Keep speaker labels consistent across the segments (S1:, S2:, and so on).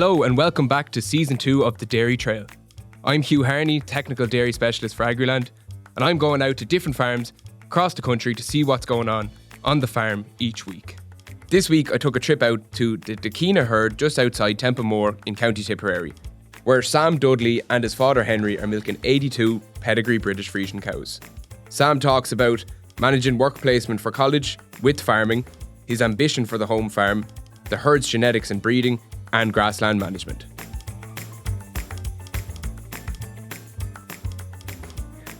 S1: Hello and welcome back to Season 2 of The Dairy Trail. I'm Hugh Harney, Technical Dairy Specialist for Agriland, and I'm going out to different farms across the country to see what's going on the farm each week. This week I took a trip out to the Dekeana herd just outside Templemore in County Tipperary, where Sam Dudley and his father Henry are milking 82 pedigree British Friesian cows. Sam talks about managing work placement for college with farming, his ambition for the home farm, the herd's genetics and breeding, and grassland management.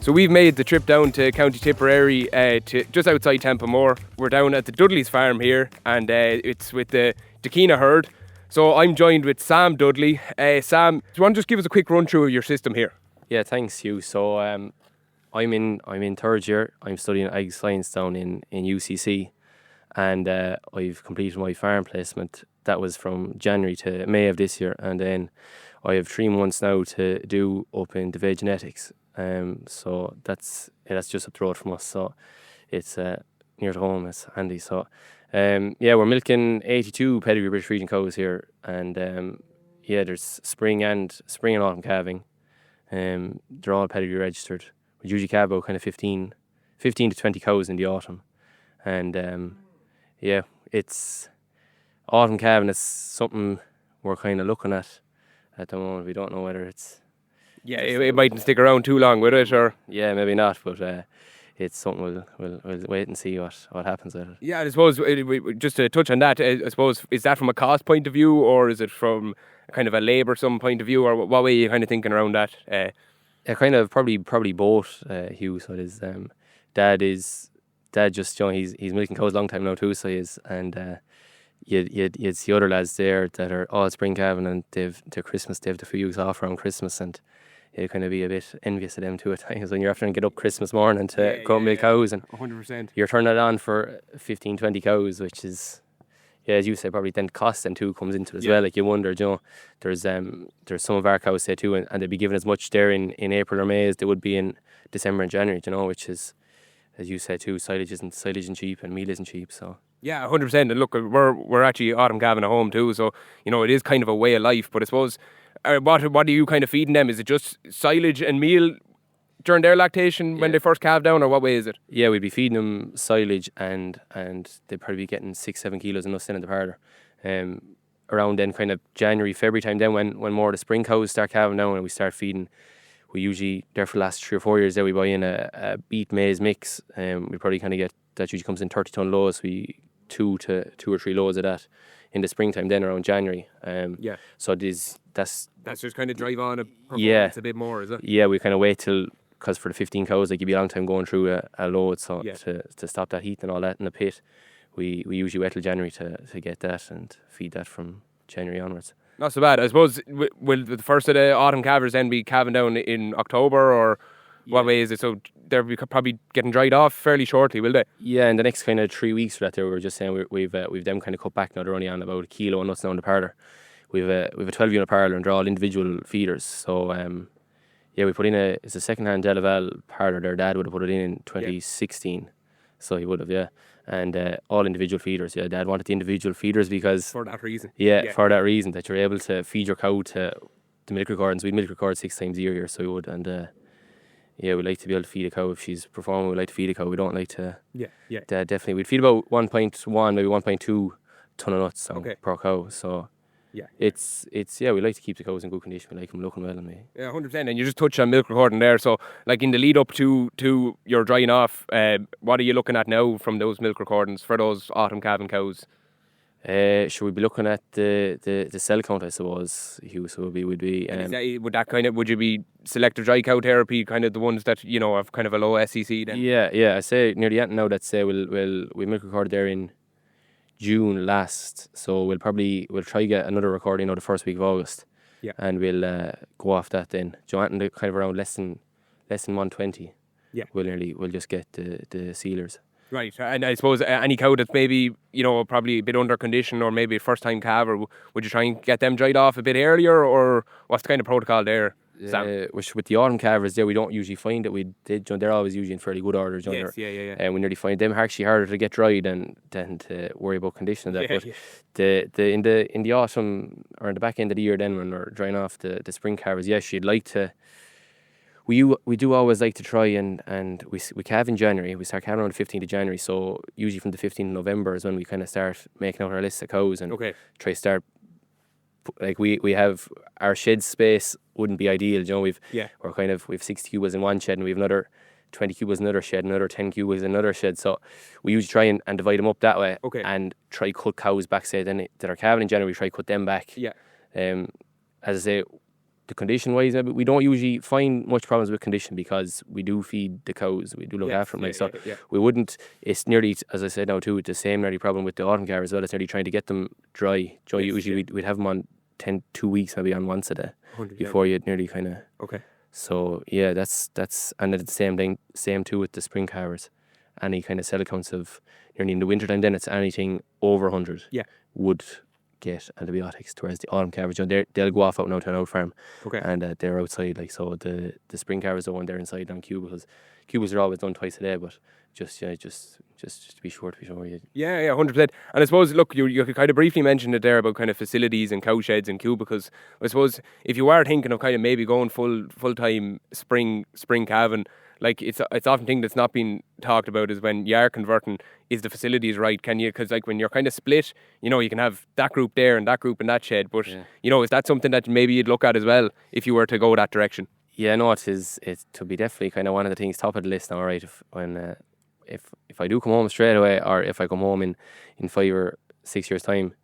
S1: So we've made the trip down to County Tipperary, to just outside Templemore. We're down at the Dudley's farm here, and it's with the Dekeana herd. So I'm joined with Sam Dudley. Sam, do you want to just give us a quick run through of your system here?
S2: Yeah, thanks, Hugh. So I'm in third year. I'm studying ag science down in UCC, and I've completed my farm placement. That was from January to May of this year, and then I have 3 months now to do up in Dovea Genetics. So that's just up the road from us. So it's near to home. It's handy. So we're milking 82 pedigree British Friesian cows here, and there's spring and autumn calving. They're all pedigree registered. We usually calve about kind of 15 to 20 cows in the autumn, and it's autumn calving is something we're kind of looking at the moment. We don't know whether it's...
S1: Yeah, it mightn't stick around too long, will it? Or
S2: yeah, maybe not, but it's something we'll wait and see what happens with it.
S1: Yeah, I suppose, just to touch on that, I suppose, is that from a cost point of view, or is it from kind of a labour some point of view, or what way are you kind of thinking around that?
S2: Kind of probably both, Hugh. So his dad just, he's milking cows a long time now too, so he is, and you'd see other lads there that are all spring calving, and they've the few weeks off around Christmas, and you'd kind of be a bit envious of them too at times when you're having to get up Christmas morning to go and milk cows, and
S1: 100%.
S2: You're turning it on for 15, 20 cows, which is, as you say, probably then cost then too comes into it as well. Like you wonder, there's some of our cows say too, and they'd be given as much there in April or May as they would be in December and January, which is, as you say too, silage isn't cheap and meal isn't cheap, so.
S1: Yeah, 100%. And look, we're actually autumn calving at home too, so it is kind of a way of life. But I suppose, what are you kind of feeding them? Is it just silage and meal during their lactation when they first calve down, or what way is it?
S2: Yeah, we'd be feeding them silage, and they'd probably be getting 6-7 kilos of nuts in the parlour. Around then, kind of January, February time, then when more of the spring cows start calving down and we start feeding, we usually, there for the last 3 or 4 years, there we buy in a beet maize mix. We probably kind of get, that usually comes in 30-ton loads. We 2 or 3 loads of that in the springtime, then around January. So that's
S1: just kind of drive on a performance a bit more, is it?
S2: Yeah, we kind of wait till, because for the 15 cows, like, you'd be a long time going through a load, so to stop that heat and all that in the pit, we usually wait till January to get that and feed that from January onwards.
S1: Not so bad. I suppose, will the first of the autumn calvers then be calving down in October, or what way is it? So they're probably getting dried off fairly shortly, will they?
S2: Yeah, in the next kind of 3 weeks for that, we were just saying we've them kind of cut back now. They're only on about 1 kilo of nuts now in the parlour. We've a 12-unit parlour, and they're all individual feeders. So we put in it's a second-hand Delaval parlour. Their dad would have put it in 2016, so he would have, and all individual feeders. Yeah, Dad wanted the individual feeders because
S1: for that reason.
S2: For that reason, that you're able to feed your cow to the milk records. We'd milk record 6 times a year here, so we would, and we like to be able to feed a cow if she's performing. We like to feed a cow. We don't like to. Definitely, we'd feed about 1.1, maybe 1.2 ton of nuts per cow. So. It's we like to keep the cows in good condition. We like them looking well, and we.
S1: Yeah, 100%. And you just touched on milk recording there. So, like, in the lead up to your drying off, what are you looking at now from those milk recordings for those autumn calving cows?
S2: Should we be looking at the cell count, I suppose, Hugh? So would be.
S1: Would you be selective dry cow therapy, kind of the ones that have kind of a low SEC then?
S2: Yeah. I say near the end now. That say we milk recorded there in June last, so we'll try to get another recording the first week of August, and we'll go off that then. Joanne, kind of around less than 120. Yeah, we'll just get the sealers.
S1: Right, and I suppose any cow that's maybe probably a bit under condition, or maybe a first time calver, would you try and get them dried off a bit earlier, or what's the kind of protocol there? Sam?
S2: Which with the autumn calvers there, we don't usually find it. They're always usually in fairly good order.
S1: Yes, yeah.
S2: And we nearly find them actually harder to get dry than to worry about condition of that.
S1: Yeah,
S2: But
S1: yeah.
S2: in the autumn or in the back end of the year, then when we're drying off the spring calvers, yes, you'd like to. We do always like to try and we calve in January. We start calving around the 15th of January. So usually from the 15th of November is when we kind of start making out our list of cows and try start. Like we have our shed space wouldn't be ideal. We've 60 cubas in one shed and we've another 20 cubas in another shed, another 10 cubas in another shed. So we usually try and divide them up that way and try cut cows back. Say then that are calving in January, we try cut them back.
S1: Yeah.
S2: As I say, the condition wise, we don't usually find much problems with condition because we do feed the cows, we do look after them. We wouldn't. It's nearly, as I said now too, it's the same nearly problem with the autumn calves as well. It's nearly trying to get them dry. Usually we'd have them on 2 weeks maybe on once a day before you'd nearly kind of.
S1: Okay.
S2: So yeah, that's and it's the same thing. Same too with the spring calves. Any kind of cell counts of nearly in the winter time, then it's anything over 100.
S1: Yeah.
S2: Would get antibiotics, whereas the autumn calves, they'll go off out now to an out farm, and they're outside. Like so, the spring calves are when they're inside on cubicles. Cubicles are always done twice a day, but just to be sure.
S1: Yeah, 100%. And I suppose, look, you kind of briefly mentioned it there about kind of facilities and cow sheds and cubicles. I suppose if you are thinking of kind of maybe going full time spring calving, like it's often thing that's not been talked about is when you are converting, is the facilities right? Can you, because like when you're kind of split, you can have that group there and that group in that shed, but is that something that maybe you'd look at as well if you were to go that direction?
S2: Yeah, no, it to be definitely kind of one of the things top of the list now, right? If I do come home straight away, or if I come home in 5 or 6 years time,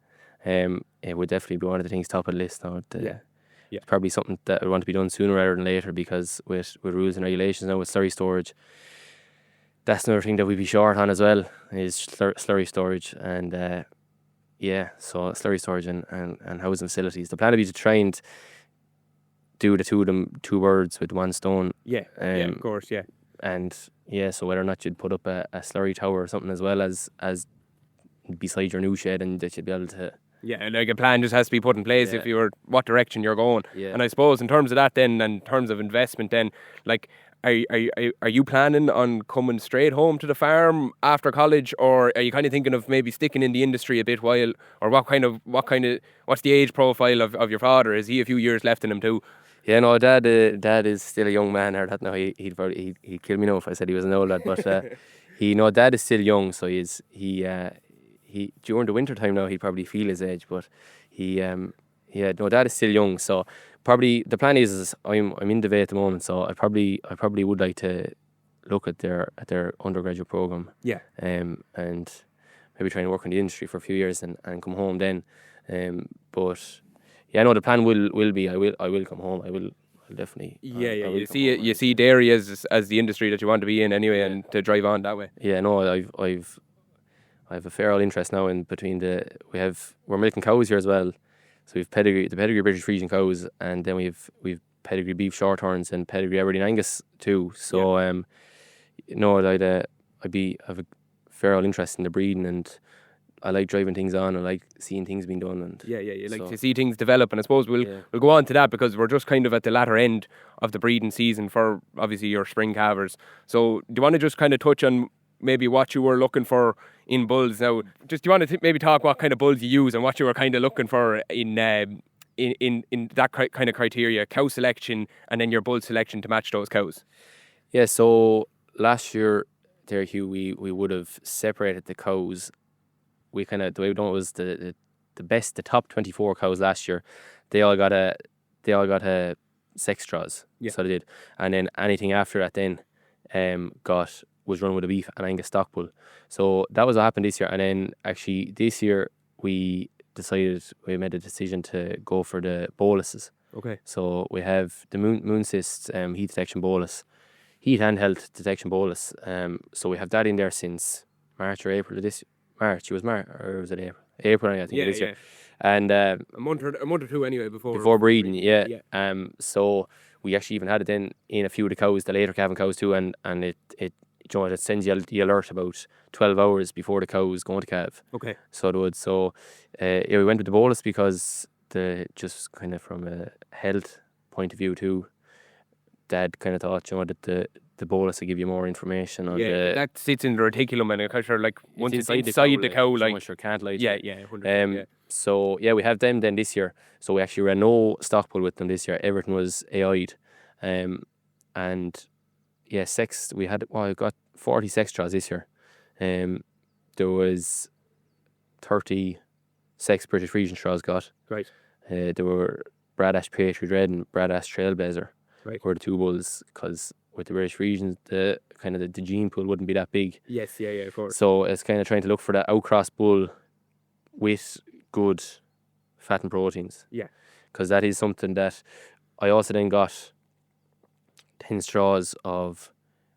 S2: it would definitely be one of the things top of the list now. It's probably something that I want to be done sooner rather than later, because with rules and regulations now with slurry storage, that's another thing that we'd be short on as well, is slurry storage. And so slurry storage and housing facilities. The plan would be to try and do the two birds with one stone.
S1: Of course.
S2: And so whether or not you'd put up a slurry tower or something as well as beside your new shed, and that you'd be able to.
S1: Yeah, and like a plan just has to be put in place if you were what direction you're going.
S2: Yeah.
S1: And I suppose in terms of that then, and in terms of investment then, like are you planning on coming straight home to the farm after college, or are you kind of thinking of maybe sticking in the industry a bit while, or what's the age profile of your father? Is he a few years left in him too?
S2: Yeah, no, dad is still a young man. Or that now he'd kill me now if I said he was an old lad. But dad is still young, so he during the winter time now he'd probably feel his age. But dad is still young. So probably the plan is I'm in Dovea at the moment, so I probably would like to look at their undergraduate program.
S1: Yeah.
S2: And maybe try and work in the industry for a few years and come home then. But. Yeah, no, the plan will be I will come home. I'll definitely.
S1: You see dairy as the industry that you want to be in anyway, and to drive on that way.
S2: Yeah, no, I've a fair old interest now in between we're milking cows here as well. So we've the pedigree British Friesian cows, and then we've pedigree beef Shorthorns and pedigree Aberdeen Angus too. So I'd have a fair old interest in the breeding, and I like driving things on. I like seeing things being done, and
S1: you like to see things develop. And I suppose we'll go on to that, because we're just kind of at the latter end of the breeding season for obviously your spring calvers. So do you want to just kind of touch on maybe what you were looking for in bulls now? Just do you want to maybe talk what kind of bulls you use and what you were kind of looking for in that kind of criteria, cow selection, and then your bull selection to match those cows?
S2: Yeah. So last year there, Hugh, we would have separated the cows. We kind of, the way we done it was the top 24 cows last year, they all got a sex draws.
S1: Yeah.
S2: So they did, and then anything after that then was run with a beef and Angus stock bull. So that was what happened this year. And then actually this year we made a decision to go for the boluses.
S1: Okay.
S2: So we have the moon cyst heat detection bolus, heat and health detection bolus. So we have that in there since March or April of this year. March, or was it April? April, I think, this year. And a
S1: month or two anyway
S2: before breeding. Yeah. So we actually even had it then in a few of the cows, the later calving cows too, and it sends you the alert about 12 hours before the cow is going to calve.
S1: Okay.
S2: So it would. So we went with the bolus because just kind of from a health point of view too, Dad kind of thought, that the bolus would give you more information on
S1: that sits in the reticulum and kind of like once it's inside the cow,
S2: like,
S1: like
S2: sure can't lie.
S1: yeah, 100%,
S2: So we have them then this year. So we actually ran no stock bull with them this year. Everything was AI'd, and sex. We got 40 sex draws this year. There was 30 sex British Friesian straws got.
S1: Right.
S2: There were Bradash Patriot Red and Bradash Trailblazer.
S1: Right.
S2: Were the two bulls, because with the British Friesians, the gene pool wouldn't be that big.
S1: Yes, yeah, of course.
S2: So it's kind of trying to look for that outcross bull with good fat and proteins.
S1: Yeah.
S2: Because that is something that I also then got 10 straws of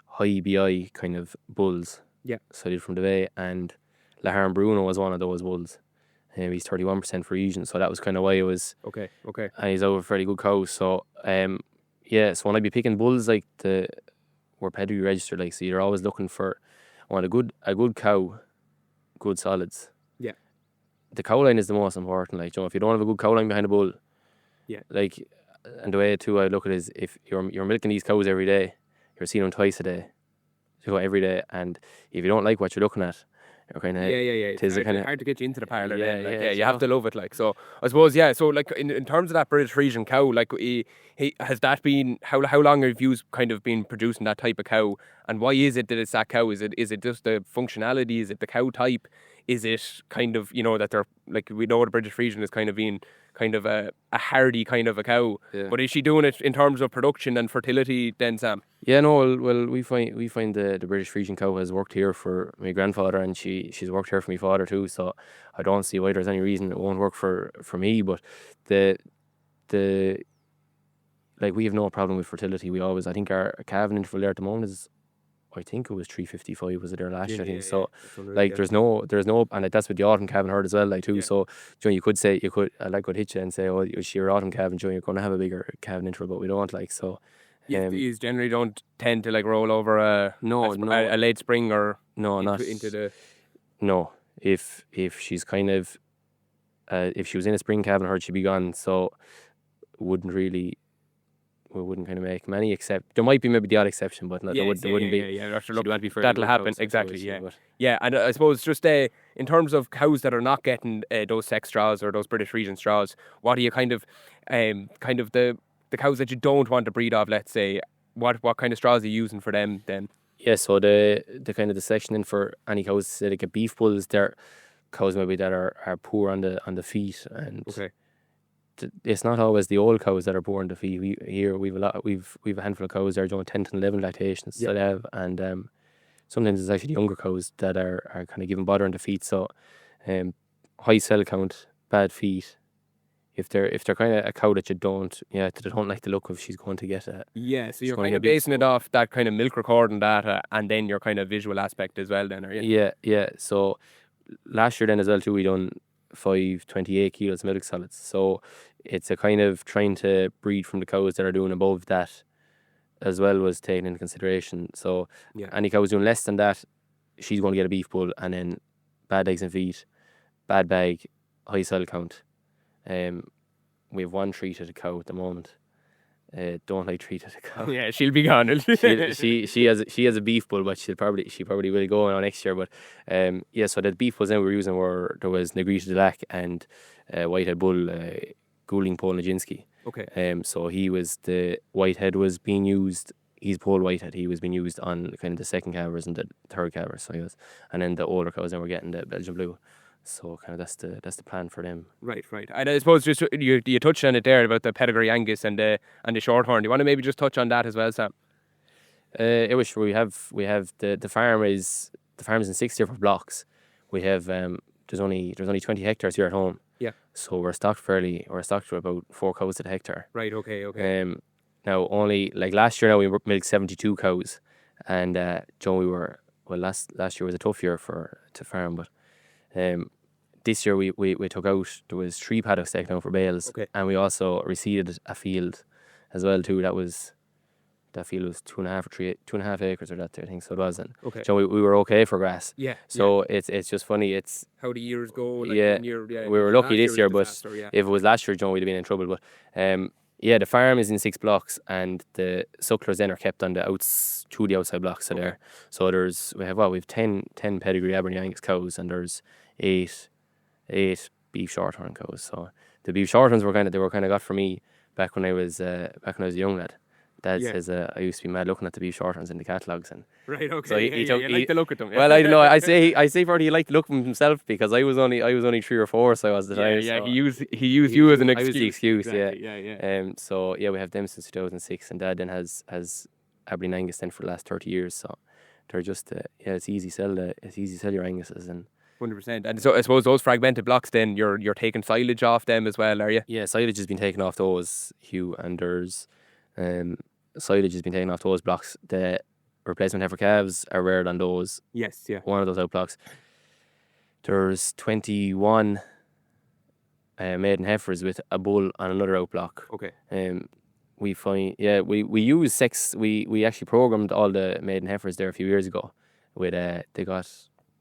S2: high BI kind of bulls.
S1: Yeah.
S2: So I did from Dovea, and Lahar Bruno was one of those bulls. He's 31% Friesian, so that was kind of why it was.
S1: Okay.
S2: And he's over fairly good cows. So, so when I be picking bulls, like we're pedigree registered, like, so you're always looking for, I want a good cow, good solids.
S1: Yeah.
S2: The cow line is the most important. Like, if you don't have a good cow line behind a bull, like, and the way too I look at it is, if you're milking these cows every day, you're seeing them twice a day, every day, and if you don't like what you're looking at, you're kind of
S1: It's hard to get you into the parlour. You
S2: so
S1: have to love it. Like, so I suppose so like in terms of that British Friesian cow, like he has that been how long have you kind of been producing that type of cow, and why is it that it's that cow? Is it just the functionality? Is it the cow type? Is it kind of that they're like, we know the British Friesian is kind of being kind of a hardy kind of a cow, but is she doing it in terms of production and fertility then, Sam?
S2: Yeah, no, well we find the British Friesian cow has worked here for my grandfather, and she's worked here for my father too, so I don't see why there's any reason it won't work for me. But the like, we have no problem with fertility. I think our calving interval there at the moment is, I think it was 355 was it there last year, I think. So like there's no, and like, that's with the autumn calving herd as well, like too.
S1: Yeah.
S2: So you could I like would hit you and say, oh, it's your autumn calving, you're going to have a bigger calving interval, but we don't, like, so.
S1: You generally don't tend to like roll over a late spring or into the.
S2: No, if she's kind of if she was in a spring calving herd, she'd be gone. So we wouldn't kind of make many, except there might be maybe the odd exception, but there wouldn't be.
S1: That'll happen, exactly. And I suppose just in terms of cows that are not getting those sex straws or those British Friesian straws, what are you kind of the cows that you don't want to breed of, let's say, what kind of straws are you using for them then?
S2: Yeah, so the kind of the selection in for any cows, like a beef bulls, they're cows maybe that are poor on the feet, and it's not always the old cows that are poor on the feet. We've a handful of cows that are doing 10 to 11 lactations that have, and sometimes it's actually the younger cows that are kind of giving bother on the feet. So high cell count, bad feet. If they're kind of a cow that they don't like the look of, she's going to get a.
S1: Yeah, so you're kind of basing it off that kind of milk recording data, and then your kind of visual aspect as well then, are you?
S2: Yeah. So last year then as well too, we done 28 kilos milk solids. So it's a kind of trying to breed from the cows that are doing above that as well was taken into consideration. So any cows doing less than that, she's going to get a beef bull, and then bad legs and feet, bad bag, high cell count. We have one treated cow at the moment. Don't like treated cow.
S1: Yeah, she'll be gone.
S2: she has a beef bull, but she probably will go on next year. But so the beef bulls then we were using there was Negrita Delac and whitehead bull, Guling Paul Nijinsky.
S1: Okay.
S2: So he was, the whitehead was being used. He's Paul Whitehead. He was being used on kind of the second calvers and the third calvers. So he was, and then the older cows then were getting the Belgian Blue. So kind of that's the plan for them.
S1: Right. And I suppose just you touched on it there about the pedigree Angus and the Shorthorn. Do you want to maybe just touch on that as well, Sam?
S2: We have the farm is in 6 different blocks. We have there's only 20 hectares here at home.
S1: Yeah.
S2: So we're stocked to about 4 cows at a hectare.
S1: Right. Okay.
S2: Now only like last year, now we milked 72 cows, and last year was a tough year to farm, but this year we took out, there was 3 paddocks taken out for bales, and we also reseeded a field as well too. That field was 2.5 acres or that there, I think so it was. And so we were okay for grass.
S1: Yeah.
S2: So it's just funny. It's
S1: how the years go. Like
S2: we were lucky this year, but if it was last year, we'd have been in trouble. But Yeah, the farm is in 6 blocks, and the sucklers then are kept on the through the outside blocks. So we have 10 pedigree Aberdeen Angus cows, and there's eight beef shorthorn cows. So the beef shorthorns were kind of got for me back when I was a young lad. Dad says I used to be mad looking at the beef shorthorns in the catalogues, and
S1: Right, okay.
S2: so
S1: you like to look at them.
S2: well, I don't know. I say probably he liked to look at them himself, because I was only 3 or 4, so I was the time.
S1: Yeah,
S2: So
S1: he used you as an
S2: I was
S1: excuse.
S2: the excuse,
S1: Exactly,
S2: yeah. So yeah, we have them since 2006, and Dad then has Aberdeen Angus then for the last 30 years. So they're just it's easy sell your Anguses, and
S1: 100%. And so I suppose those fragmented blocks, then you're taking silage off them as well, are you?
S2: yeah, silage has been taken off those, Hugh, and there's silage has been taken off those blocks. The replacement heifer calves are reared on those.
S1: Yes, yeah.
S2: One of those out blocks. There's 21 maiden heifers with a bull on another out block.
S1: Okay.
S2: We use sex. We actually programmed all the maiden heifers there a few years ago. With they got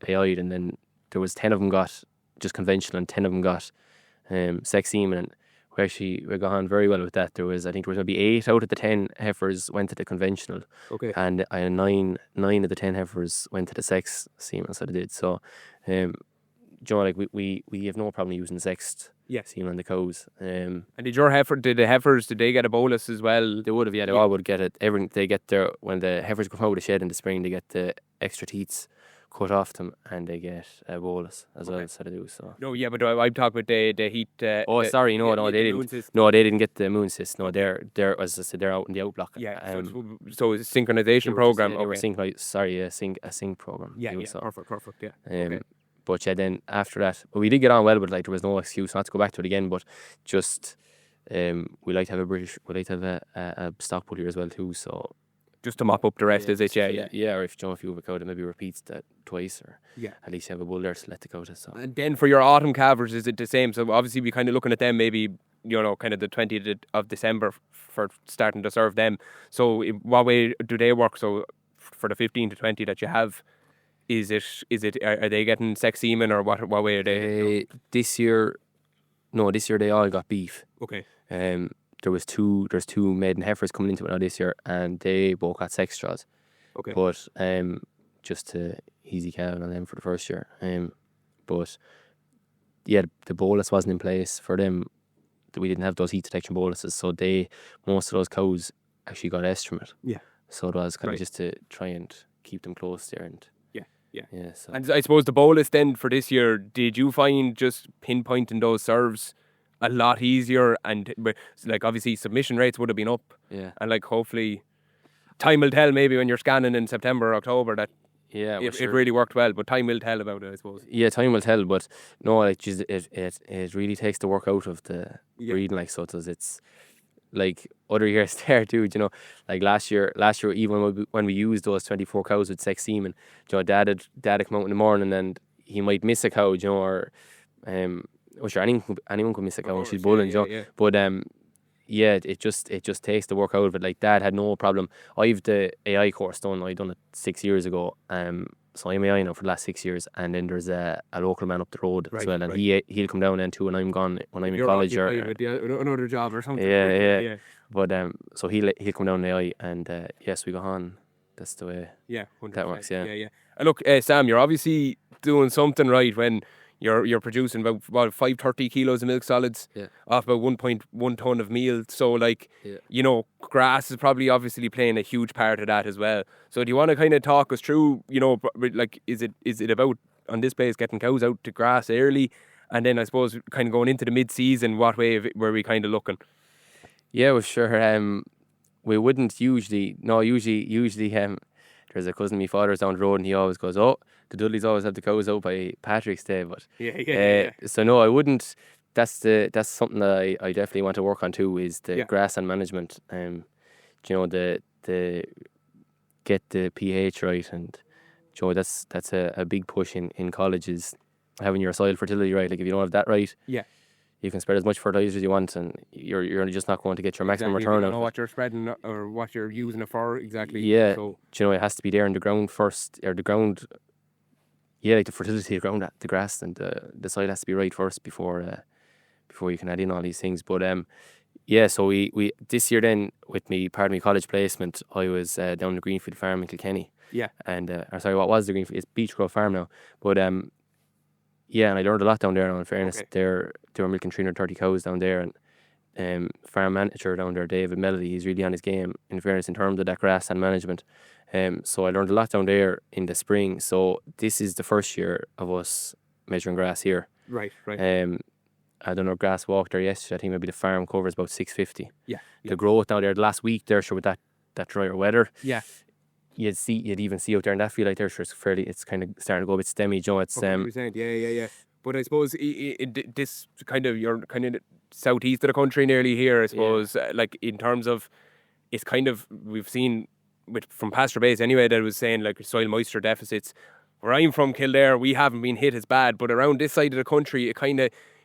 S2: AI'd, and then there was 10 of them got just conventional, and 10 of them got sex semen. And we got on very well with that. I think there was maybe 8 out of the 10 heifers went to the conventional.
S1: Okay.
S2: And 9 of the 10 heifers went to the sex semen, so they did. So, like we have no problem using sexed semen on the cows.
S1: And did the heifers, did they get a bolus as well?
S2: They would have, they all would get it. They get when the heifers come out of the shed in the spring, they get the extra teats cut off them, and they get a bolus as well, so they do. So
S1: no, yeah, but I'm talking about the heat.
S2: They didn't. No, they didn't get the moon cyst. No, they're as I said, they're out in the outblock.
S1: Yeah, so it's a synchronization program.
S2: They were a sync program.
S1: Yeah, perfect. Yeah.
S2: Okay. But then after that, we did get on well, but there was no excuse not to go back to it again. But just we like to have a stock pull here as well too. So
S1: just to mop up the rest, is it?
S2: Yeah. Or if you have a cow that maybe repeats that twice, or at least you have a bull there to let the cow to. So.
S1: And then for your autumn calvers, is it the same? So obviously we kind of looking at them maybe, kind of the 20th of December for starting to serve them. So what way do they work? So for the 15 to 20 that you have, are they getting sex semen, or what way are they?
S2: This year they all got beef.
S1: Okay.
S2: There's two maiden heifers coming into it now this year, and they both got sex straws.
S1: Okay.
S2: But just to easy calving on them for the first year. But yeah, the bolus wasn't in place for them. We didn't have those heat detection boluses, so most of those cows actually got estromate.
S1: Yeah.
S2: So it was kind of just to try and keep them close there, and yeah. So.
S1: And I suppose the bolus then for this year, did you find just pinpointing those serves a lot easier? And like obviously submission rates would have been up.
S2: Yeah.
S1: And like hopefully time will tell, maybe when you're scanning in September or October, that it really worked well. But time will tell about it, I suppose.
S2: Yeah, time will tell. But no, it really takes the work out of the breeding. Like, so it's like other years there too, like last year even when we used those 24 cows with sex semen, Dad come out in the morning and he might miss a cow, or sure, anyone could miss a cow when she's bulling, but it just takes the work out of it. Like Dad had no problem. I've the AI course done. I done it 6 years ago. So I'm AI now for the last 6 years, and then there's a local man up the road as well, and he'll come down then too when I'm gone, when I'm in college or
S1: another job or something.
S2: Yeah. But so he'll come down the AI, and yes, we go on. That's the way.
S1: Yeah, 100%.
S2: That works. Yeah.
S1: And look, Sam, you're obviously doing something right when you're producing about 530 kilos of milk solids off about 1.1 ton of meal. So like, grass is probably obviously playing a huge part of that as well. So do you want to kind of talk us through, like, is it about on this place getting cows out to grass early, and then I suppose kind of going into the mid-season, what way were we kind of looking?
S2: Yeah, well, sure. We wouldn't usually. No, usually. There's a cousin of my father's down the road, and he always goes, "Oh, the Dudleys always have the cows out by Patrick's Day." But so no, I wouldn't. That's something that I definitely want to work on too. Is the grass and management. The get the pH right, and that's a big push in colleges, having your soil fertility right. Like if you don't have that right, you can spread as much fertilizer as you want, and you're just not going to get your maximum return out.
S1: You don't know what you're spreading or what you're using it for exactly.
S2: Yeah, so, it has to be there in the ground first, or the ground. Yeah, like the fertility of the ground, the grass and the soil has to be right first before you can add in all these things. But Yeah, so we this year then with me part of my college placement, I was down the Greenfield Farm in Kilkenny.
S1: Yeah.
S2: And or sorry, what was the Greenfield? It's Beach Grove Farm now. But yeah, and I learned a lot down there. Now, in fairness, they were milking 330 cows down there, and farm manager down there, David Melody, he's really on his game. In fairness, in terms of that grass and management. So I learned a lot down there in the spring. So this is the first year of us measuring grass here.
S1: Right.
S2: I don't know, grass walked there yesterday. I think maybe the farm cover is about 650.
S1: Yeah.
S2: The growth now there, the last week there, sure, with that drier weather.
S1: Yeah.
S2: You'd even see out there in that field like there, sure, it's kind of starting to go a bit stemmy, Joe. It's
S1: 100%, yeah. But I suppose this kind of, you're kind of southeast of the country nearly here, I suppose, like in terms of, it's kind of, we've seen from Pasture Base anyway, that was saying like soil moisture deficits. Where I'm from, Kildare, we haven't been hit as bad, but around this side of the country,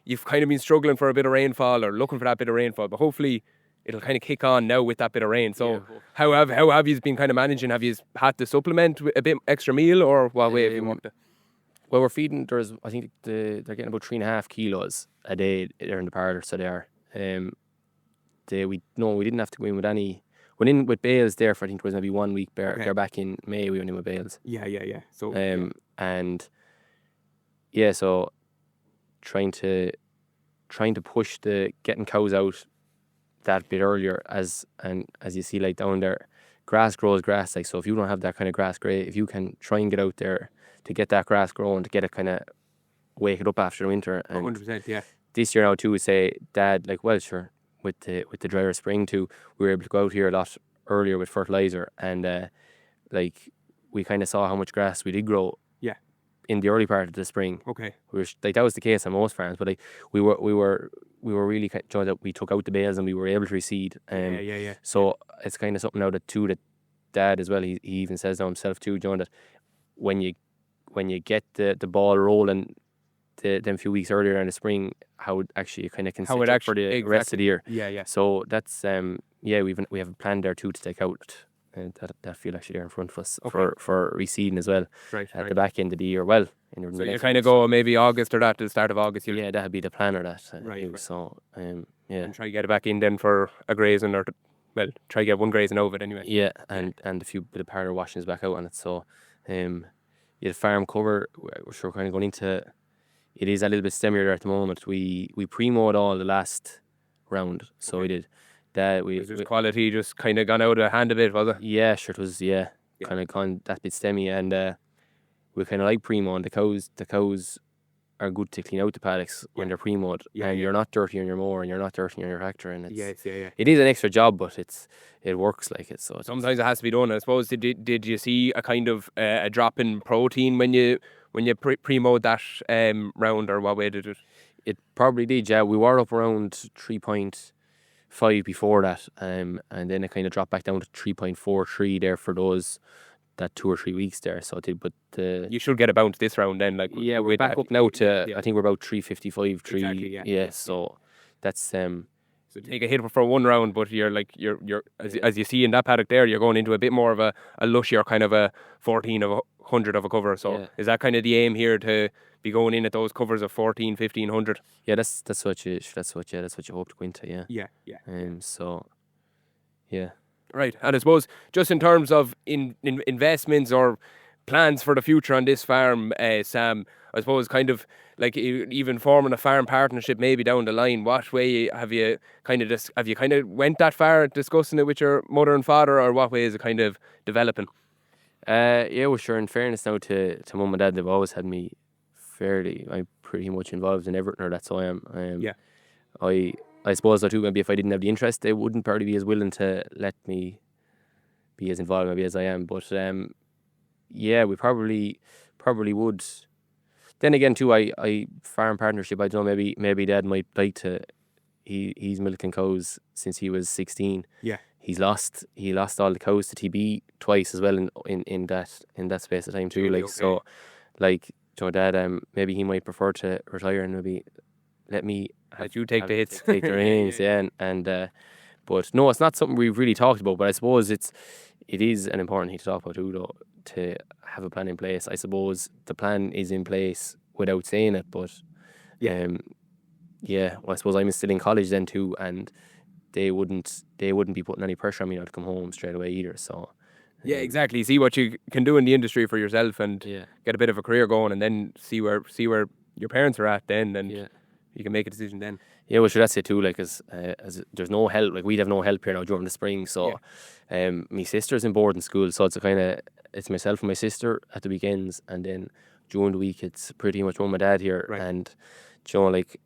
S1: you've kind of been struggling for a bit of rainfall or looking for that bit of rainfall, but hopefully it'll kind of kick on now with that bit of rain. So how have you been kind of managing? Have you had to supplement with a bit extra meal, or what way have you worked it?
S2: Well, we're feeding. I think they're getting about 3.5 kilos a day there in the parlour, so they are. We didn't have to go in with any. Went in with bales there for, I think it was maybe 1 week. They're back in May. We went in with bales.
S1: Yeah. So
S2: and yeah, so trying to push the getting cows out that bit earlier, as you see, like down there, grass grows grass. Like, so if you don't have that kind of grass, great. If you can try and get out there to get that grass growing, to get it kind of wake it up after the winter. And
S1: 100%, yeah.
S2: This year now too, we say, Dad, like, well, sure, with the drier spring too, we were able to go out here a lot earlier with fertilizer, and like we kind of saw how much grass we did grow.
S1: Yeah.
S2: In the early part of the spring.
S1: Okay.
S2: Like, that was the case on most farms, but like we were really enjoyed that we took out the bales and we were able to reseed.
S1: Yeah.
S2: So it's kind of something now that Dad as well, he even says now himself too, John, that when you get the ball rolling them few weeks earlier in the spring, how it actually kind of can set up for the rest of the year.
S1: Yeah.
S2: So that's we have a plan there too to take out that field actually there in front of us for reseeding as well.
S1: Right.
S2: The back end of the year. Well,
S1: so you kind of go maybe August or that, to the start of August.
S2: Yeah, that'd be the plan or that.
S1: Right.
S2: So
S1: and try to get it back in then for a grazing, or try to get one grazing over it anyway.
S2: Yeah, and a few bit of powder washings back out on it. So the farm cover, we're sure kind of going into. It is a little bit stemmier there at the moment. We pre-mowed all the last round, so we did that.
S1: Was quality just kind of gone out of hand a bit, was it?
S2: Yeah, sure it was. Yeah. Kind of gone that bit stemmy, and we kind of like pre-mowing. The cows are good to clean out the paddocks when they're pre-mowed, and you're not dirty on your mower and you're not dirty on your tractor, and it's it is an extra job, but it works like it. So
S1: sometimes it has to be done. I suppose did you see a kind of a drop in protein when you pre-mowed that round, or what way did it?
S2: It probably did, yeah. We were up around 3.5 before that, and then it kind of dropped back down to 3.43 there for that 2 or 3 weeks there. So it did, but
S1: you should get a bounce this round then. Like,
S2: yeah, we're back up now to I think we're about 3.55,
S1: Exactly,
S2: yeah. So that's
S1: So take a hit for one round, but you're as you see in that paddock there, you're going into a bit more of a lushier kind of a 1400 of a cover. So is that kind of the aim here, to be going in at those covers of 1500?
S2: Yeah, that's what you hope to go into. Yeah. So yeah.
S1: Right, and I suppose just in terms of in investments or plans for the future on this farm, Sam, I suppose kind of like even forming a farm partnership maybe down the line. What way have you kind of went that far discussing it with your mother and father, or what way is it kind of developing?
S2: Yeah, well, sure. In fairness now to mum and dad, they've always had me I'm pretty much involved in everything, or that's how I am. I suppose though too, maybe if I didn't have the interest, they wouldn't probably be as willing to let me be as involved maybe as I am. But yeah, we probably would. Then again too, I farm partnership, I don't know, maybe Dad might like to. He's milking cows since he was 16.
S1: Yeah.
S2: He lost all the cows to TB twice as well in that space of time too.
S1: Really?
S2: Like, so, like, Dad, maybe he might prefer to retire and maybe let me
S1: you take the hits,
S2: take the reins, and but no, it's not something we've really talked about. But I suppose it is an important thing to talk about too, though, to have a plan in place. I suppose the plan is in place without saying it, but well, I suppose I'm still in college then too, and they wouldn't be putting any pressure on me not to come home straight away either. So
S1: Yeah, exactly. See what you can do in the industry for yourself and get a bit of a career going, and then see where your parents are at then, and you can make a decision then.
S2: Yeah, well, sure, that's it too. Like, as there's no help. Like, we'd have no help here now during the spring. So, my sister's in boarding school, so it's myself and my sister at the weekends, and then during the week it's pretty much mum and dad here.
S1: Right.
S2: And you know, like,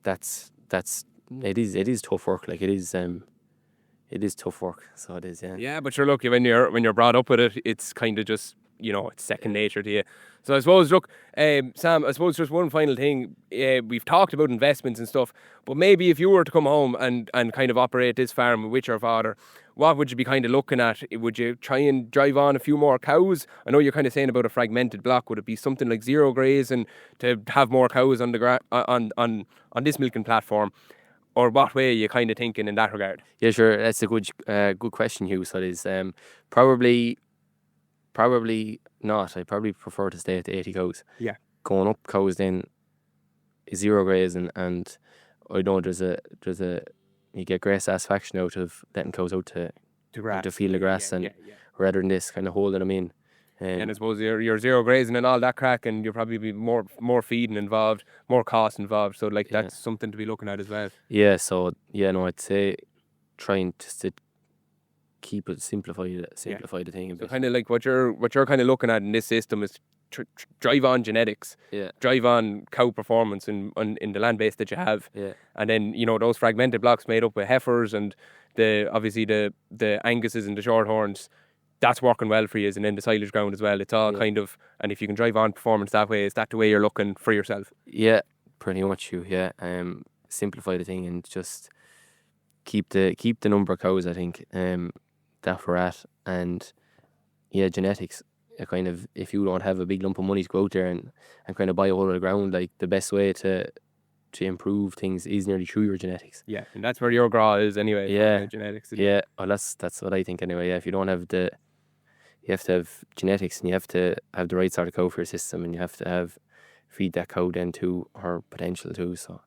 S2: it is tough work. Like, it is tough work. So it is. Yeah.
S1: Yeah, but sure, look, when you're brought up with it, it's kind of just, it's second nature to you. So I suppose, look, Sam, I suppose just one final thing. We've talked about investments and stuff, but maybe if you were to come home and kind of operate this farm with your father, what would you be kind of looking at? Would you try and drive on a few more cows? I know you're kind of saying about a fragmented block. Would it be something like zero grazing to have more cows on the on this milking platform? Or what way are you kind of thinking in that regard?
S2: Yeah, sure. That's a good question, Hugh. So it is probably not. I probably prefer to stay at the 80 cows.
S1: Yeah.
S2: Going up cows then is zero grazing, and I know there's a you get great satisfaction out of letting cows out to
S1: grass,
S2: to field of grass, rather than this kind of holding them in.
S1: And I suppose you're zero grazing and all that crack, and you'll probably be more feeding involved, more cost involved. So that's something to be looking at as well.
S2: Yeah. So I'd say trying just to keep it simplify the thing a bit.
S1: So kind of like what you're kind of looking at in this system is drive on genetics, drive on cow performance in the land base that you have, and then those fragmented blocks made up with heifers and obviously the Anguses and the Shorthorns. That's working well for you, and then the silage ground as well. It's all kind of, and if you can drive on performance that way, is that the way you're looking for yourself?
S2: Yeah, pretty much. Simplify the thing and just keep the number of cows. I think that we're at, and genetics. Kind of, if you don't have a big lump of money to go out there and kind of buy a whole lot of ground, like, the best way to improve things is nearly through your genetics.
S1: Yeah, and that's where your graw is anyway.
S2: Yeah,
S1: genetics.
S2: Yeah, well, that's what I think anyway. Yeah, if you don't have you have to have genetics, and you have to have the right sort of cow for your system, and you have to feed that cow then to her potential too. So,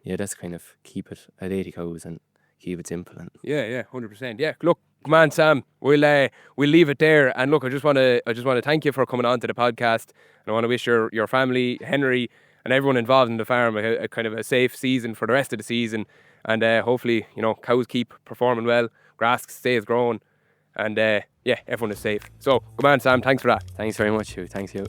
S2: that's kind of keep it at 80 cows and keep it simple. And
S1: 100%. Yeah, look, come on, Sam. We'll leave it there. And look, I just want to thank you for coming on to the podcast, and I want to wish your family, Henry, and everyone involved in the farm a kind of a safe season for the rest of the season. And hopefully, cows keep performing well, grass stays growing, and everyone is safe. So, come on, Sam. Thanks for that.
S2: Thanks very much, Hugh. Thanks, Hugh.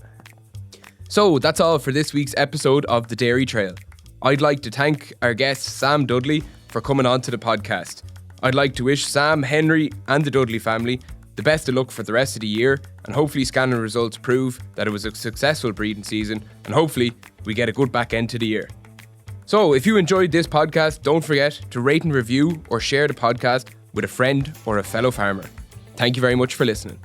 S1: So that's all for this week's episode of The Dairy Trail. I'd like to thank our guest Sam Dudley for coming on to the podcast. I'd like to wish Sam, Henry and the Dudley family the best of luck for the rest of the year, and hopefully scanning results prove that it was a successful breeding season, and hopefully we get a good back end to the year. So if you enjoyed this podcast, don't forget to rate and review or share the podcast with a friend or a fellow farmer. Thank you very much for listening.